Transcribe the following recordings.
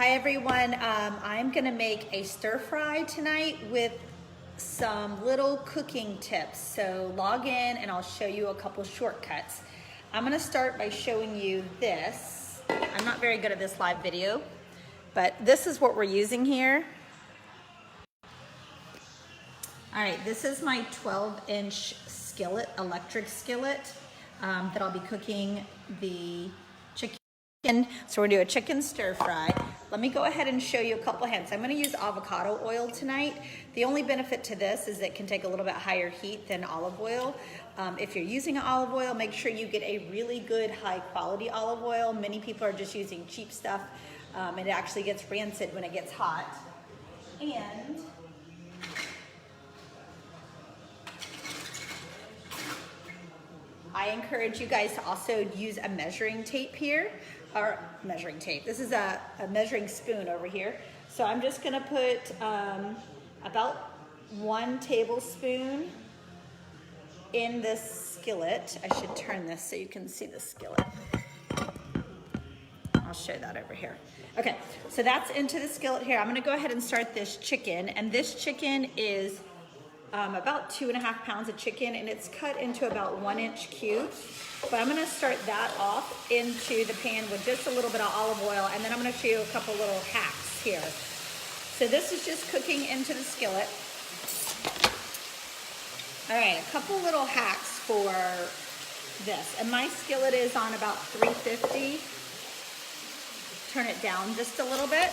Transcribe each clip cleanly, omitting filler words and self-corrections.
Hi everyone, I'm gonna make a stir fry tonight with some little cooking tips. So log in and I'll show you a couple shortcuts. I'm gonna start by showing you this. I'm not very good at this live video, but this is what we're using here. All right, this is my 12-inch skillet, electric skillet, that I'll be cooking the chicken. So we're gonna do a chicken stir fry. Let me go ahead and show you a couple hints. I'm gonna use avocado oil tonight. The only benefit to this is it can take a little bit higher heat than olive oil. If you're using olive oil, make sure you get a really good high quality olive oil. Many people are just using cheap stuff. It actually gets rancid when it gets hot. And I encourage you guys to also use a measuring tape here, or measuring tape. This is a measuring spoon over here. So I'm just gonna put about 1 tablespoon in this skillet. I should turn this so you can see the skillet. I'll show that over here. Okay, so that's into the skillet here. I'm gonna go ahead and start this chicken, and this chicken is about 2.5 pounds of chicken, and it's cut into about 1-inch cubes. But I'm gonna start that off into the pan with just a little bit of olive oil, and then I'm gonna show you a couple little hacks here. So this is just cooking into the skillet. All right, a couple little hacks for this. And my skillet is on about 350. Turn it down just a little bit.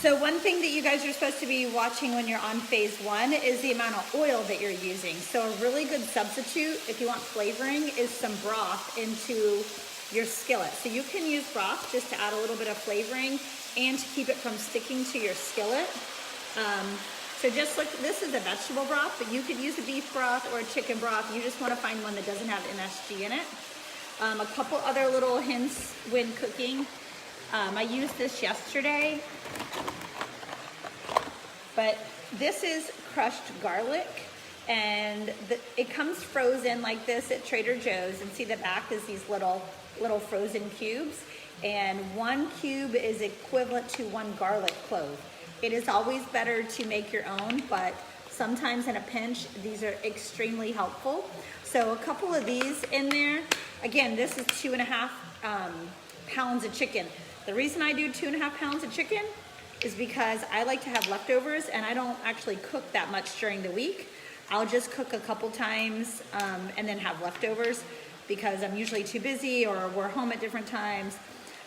So one thing that you guys are supposed to be watching when you're on phase 1 is the amount of oil that you're using. So a really good substitute, if you want flavoring, is some broth into your skillet. So you can use broth just to add a little bit of flavoring and to keep it from sticking to your skillet. So just look, this is a vegetable broth, but you could use a beef broth or a chicken broth. You just want to find one that doesn't have MSG in it. A couple other little hints when cooking. I used this yesterday, but this is crushed garlic, and it comes frozen like this at Trader Joe's, and see the back is these little frozen cubes, and 1 cube is equivalent to 1 garlic clove. It is always better to make your own, but sometimes in a pinch, these are extremely helpful. So a couple of these in there. Again, this is 2.5 pounds of chicken. The reason I do 2.5 pounds of chicken is because I like to have leftovers, and I don't actually cook that much during the week. I'll just cook a couple times and then have leftovers because I'm usually too busy or we're home at different times.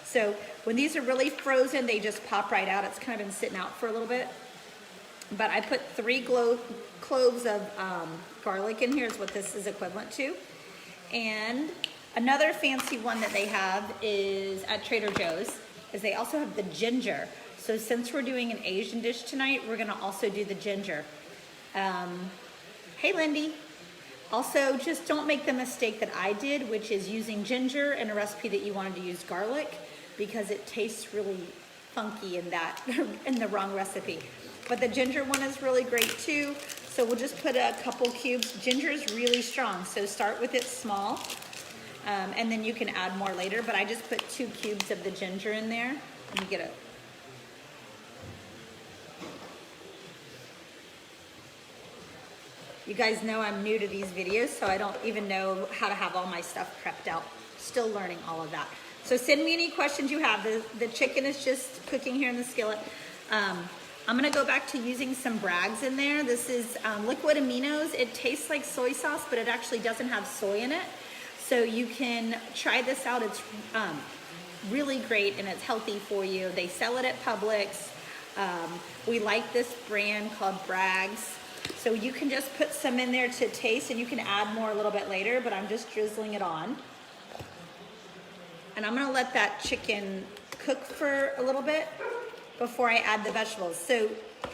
So when these are really frozen, they just pop right out. It's kind of been sitting out for a little bit. But I put 3 cloves of garlic in here is what this is equivalent to. And another fancy one that they have is at Trader Joe's is they also have the ginger. So since we're doing an Asian dish tonight, we're gonna also do the ginger. Hey Lindy. Also, just don't make the mistake that I did, which is using ginger in a recipe that you wanted to use garlic, because it tastes really funky in that, in the wrong recipe. But the ginger one is really great too. So we'll just put a couple cubes. Ginger is really strong, so start with it small. And then you can add more later, but I just put 2 cubes of the ginger in there. Let me get it. You guys know I'm new to these videos, so I don't even know how to have all my stuff prepped out. Still learning all of that. So send me any questions you have. The chicken is just cooking here in the skillet. I'm gonna go back to using some Bragg's in there. This is liquid aminos. It tastes like soy sauce, but it actually doesn't have soy in it. So you can try this out. It's really great and it's healthy for you. They sell it at Publix. We like this brand called Bragg's. So you can just put some in there to taste, and you can add more a little bit later, but I'm just drizzling it on. And I'm gonna let that chicken cook for a little bit before I add the vegetables. So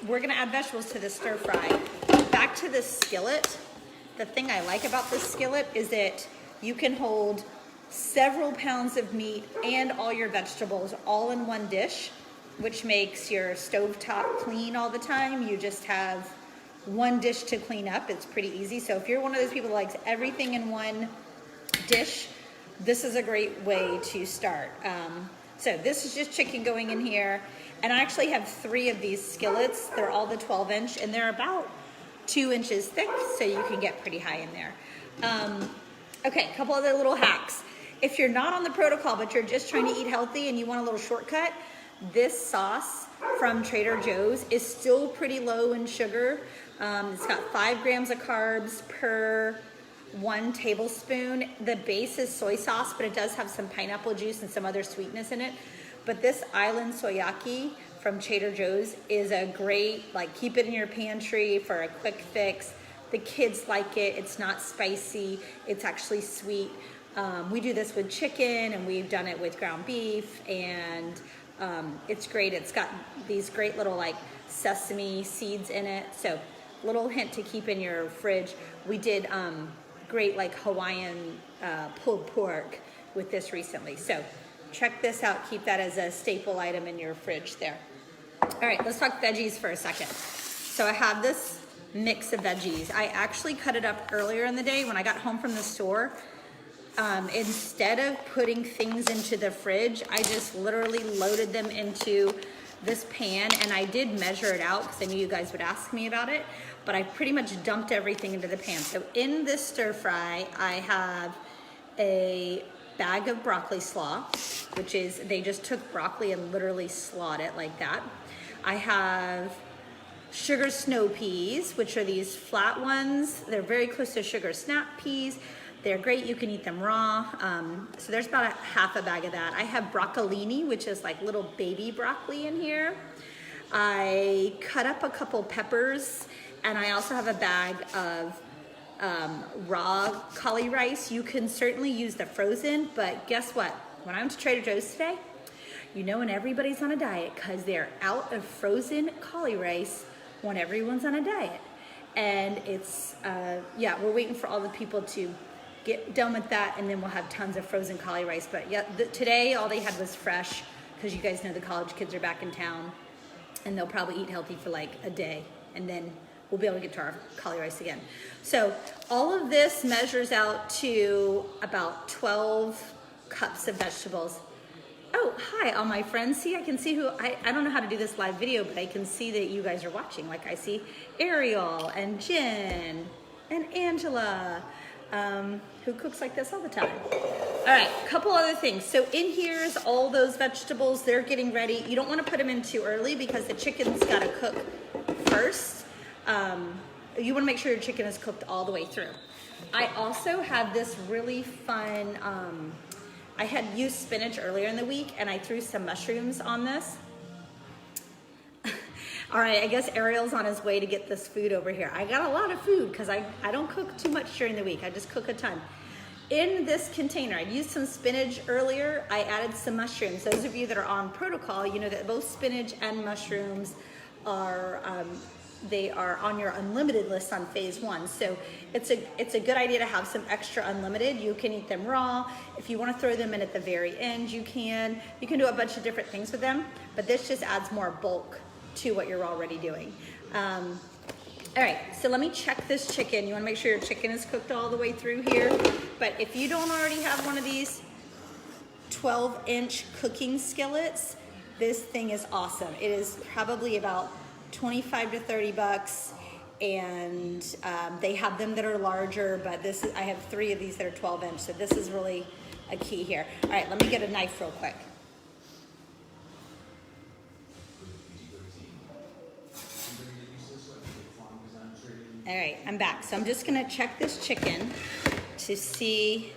we're gonna add vegetables to the stir fry. Back to the skillet. The thing I like about this skillet is that you can hold several pounds of meat and all your vegetables all in one dish, which makes your stovetop clean all the time. You just have 1 dish to clean up. It's pretty easy. So if you're one of those people that likes everything in one dish, this is a great way to start. So this is just chicken going in here. And I actually have 3 of these skillets. They're all the 12-inch, and they're about 2 inches thick, so you can get pretty high in there. Okay, a couple other little hacks. If you're not on the protocol, but you're just trying to eat healthy and you want a little shortcut, this sauce from Trader Joe's is still pretty low in sugar. It's got 5 grams of carbs per 1 tablespoon. The base is soy sauce, but it does have some pineapple juice and some other sweetness in it. But this Island Soyaki from Trader Joe's is a great, like, keep it in your pantry for a quick fix. The kids like it. It's not spicy. It's actually sweet. We do this with chicken, and we've done it with ground beef, and it's great. It's got these great little like sesame seeds in it. So little hint to keep in your fridge. We did great like Hawaiian pulled pork with this recently. So check this out. Keep that as a staple item in your fridge there. All right, let's talk veggies for a second. So I have this mix of veggies. I actually cut it up earlier in the day when I got home from the store. Instead of putting things into the fridge, I just literally loaded them into this pan, and I did measure it out because I knew you guys would ask me about it, but I pretty much dumped everything into the pan. So in this stir fry, I have a bag of broccoli slaw, which is, they just took broccoli and literally slawed it like that. I have sugar snow peas, which are these flat ones. They're very close to sugar snap peas. They're great, you can eat them raw. So there's about half a bag of that. I have broccolini, which is like little baby broccoli in here. I cut up a couple peppers, and I also have a bag of raw cauli rice. You can certainly use the frozen, but guess what? When I went to Trader Joe's today, you know when everybody's on a diet, because they're out of frozen cauli rice when everyone's on a diet. And it's, yeah, we're waiting for all the people to get done with that, and then we'll have tons of frozen cauli rice. But yeah, today all they had was fresh, because you guys know the college kids are back in town, and they'll probably eat healthy for like a day, and then we'll be able to get to our cauli rice again. So all of this measures out to about 12 cups of vegetables. Oh, hi, all my friends. See, I can see who, I don't know how to do this live video, but I can see that you guys are watching. Like I see Ariel and Jen and Angela, who cooks like this all the time. All right, a couple other things. So in here is all those vegetables. They're getting ready. You don't want to put them in too early because the chicken's got to cook first. You want to make sure your chicken is cooked all the way through. I also have this really fun, I had used spinach earlier in the week, and I threw some mushrooms on this. All right, I guess Ariel's on his way to get this food over here. I got a lot of food because I don't cook too much during the week. I just cook a ton. In this container, I used some spinach earlier. I added some mushrooms. Those of you that are on protocol, you know that both spinach and mushrooms are, they are on your unlimited list on phase 1. So it's a good idea to have some extra unlimited. You can eat them raw. If you want to throw them in at the very end, you can. You can do a bunch of different things with them, but this just adds more bulk to what you're already doing. All right, so let me check this chicken. You want to make sure your chicken is cooked all the way through here. But if you don't already have one of these 12-inch cooking skillets, this thing is awesome. It is probably about 25 to 30 bucks, and they have them that are larger, but this is, I have 3 of these that are 12-inch, so this is really a key here. All right, let me get a knife real quick. All right, I'm back. So I'm just gonna check this chicken to see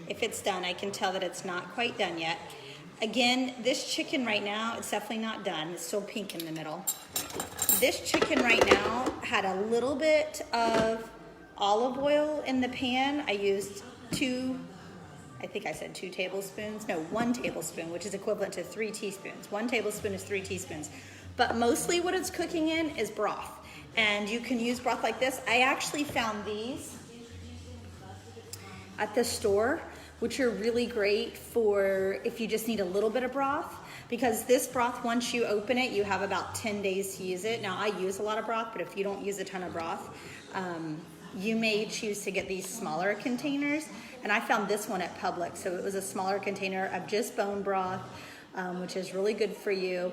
if it's done. I can tell that it's not quite done yet. Again, this chicken right now, it's definitely not done. It's still pink in the middle. This chicken right now had a little bit of olive oil in the pan. I used 2 tablespoons. No, 1 tablespoon, which is equivalent to 3 teaspoons. 1 tablespoon is 3 teaspoons. But mostly what it's cooking in is broth. And you can use broth like this. I actually found these at the store, which are really great for if you just need a little bit of broth, because this broth, once you open it, you have about 10 days to use it. Now, I use a lot of broth, but if you don't use a ton of broth, you may choose to get these smaller containers. And I found this one at Publix, so it was a smaller container of just bone broth. which is really good for you.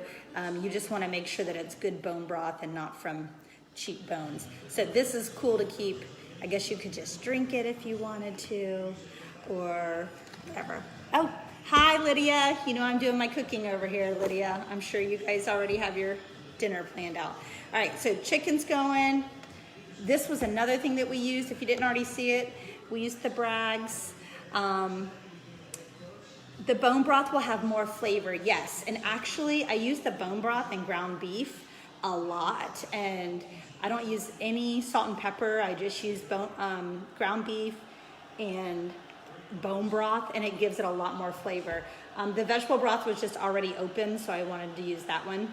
You just want to make sure that it's good bone broth and not from cheap bones. So this is cool to keep. I guess you could just drink it if you wanted to, or whatever. Oh, hi Lydia. You know I'm doing my cooking over here, Lydia. I'm sure you guys already have your dinner planned out. All right, so chicken's going. This was another thing that we used. If you didn't already see it, we used the Bragg's. The bone broth will have more flavor, yes. And actually, I use the bone broth and ground beef a lot. And I don't use any salt and pepper. I just use ground beef and bone broth, and it gives it a lot more flavor. The vegetable broth was just already open, so I wanted to use that one.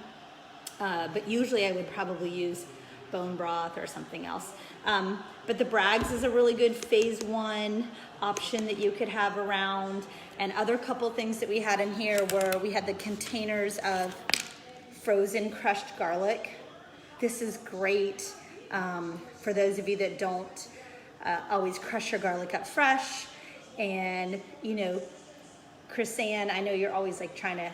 But usually I would probably use bone broth or something else. But the Bragg's is a really good phase 1 option that you could have around. And other couple things that we had in here were we had the containers of frozen crushed garlic. This is great for those of you that don't always crush your garlic up fresh. And, you know, Chris-Ann, I know you're always like trying to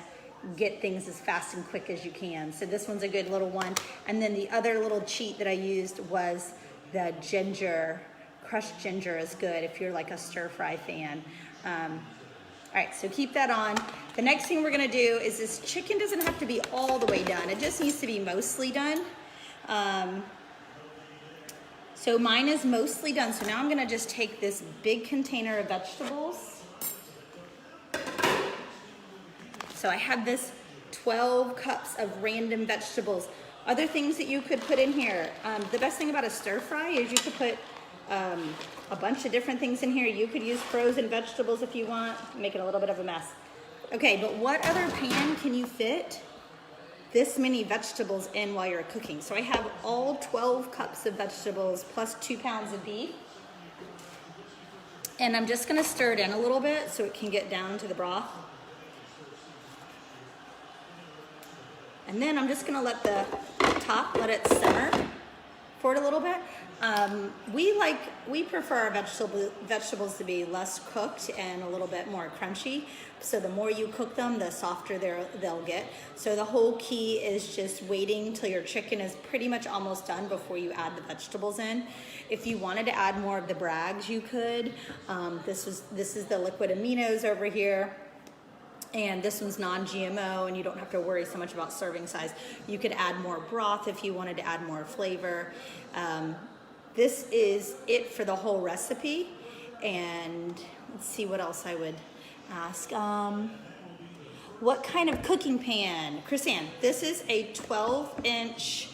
get things as fast and quick as you can. So this one's a good little one. And then the other little cheat that I used was the ginger. Crushed ginger is good if you're like a stir fry fan. All right, so keep that on. The next thing we're gonna do is this chicken doesn't have to be all the way done. It just needs to be mostly done. So mine is mostly done. So now I'm gonna just take this big container of vegetables. So I have this 12 cups of random vegetables. Other things that you could put in here. The best thing about a stir fry is you could put a bunch of different things in here. You could use frozen vegetables if you want, make it a little bit of a mess. Okay, but what other pan can you fit this many vegetables in while you're cooking? So I have all 12 cups of vegetables plus 2 pounds of beef. And I'm just gonna stir it in a little bit so it can get down to the broth. And then I'm just gonna let the top, let it simmer for it a little bit. We prefer our vegetables to be less cooked and a little bit more crunchy. So the more you cook them, the softer they'll get. So the whole key is just waiting till your chicken is pretty much almost done before you add the vegetables in. If you wanted to add more of the Bragg's, you could. This is the liquid aminos over here. And this one's non-GMO, and you don't have to worry so much about serving size. You could add more broth if you wanted to add more flavor. This is it for the whole recipe. And let's see what else I would ask. What kind of cooking pan? Chris-Ann, this is a 12-inch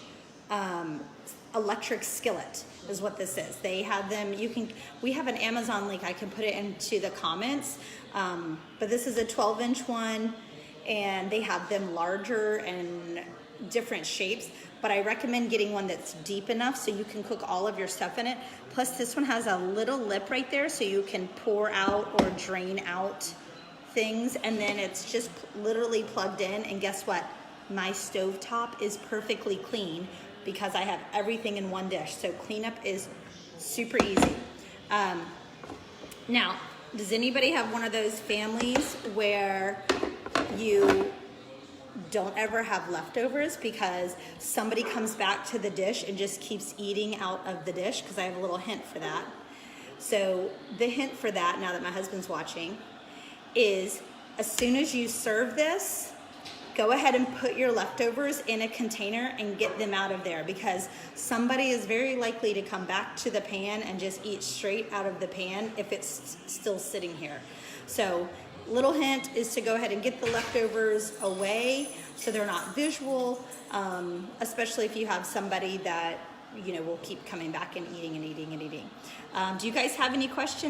electric skillet is what this is. They have them, we have an Amazon link, I can put it into the comments. But this is a 12-inch one, and they have them larger and different shapes, but I recommend getting one that's deep enough so you can cook all of your stuff in it. Plus this one has a little lip right there so you can pour out or drain out things, and then it's just literally plugged in, and guess what? My stovetop is perfectly clean because I have everything in one dish, so cleanup is super easy. Now, does anybody have one of those families where you don't ever have leftovers because somebody comes back to the dish and just keeps eating out of the dish? Because I have a little hint for that. So the hint for that, now that my husband's watching, is as soon as you serve this, go ahead and put your leftovers in a container and get them out of there, because somebody is very likely to come back to the pan and just eat straight out of the pan if it's still sitting here. So little hint is to go ahead and get the leftovers away so they're not visual, especially if you have somebody that will keep coming back and eating and eating and eating. Do you guys have any questions?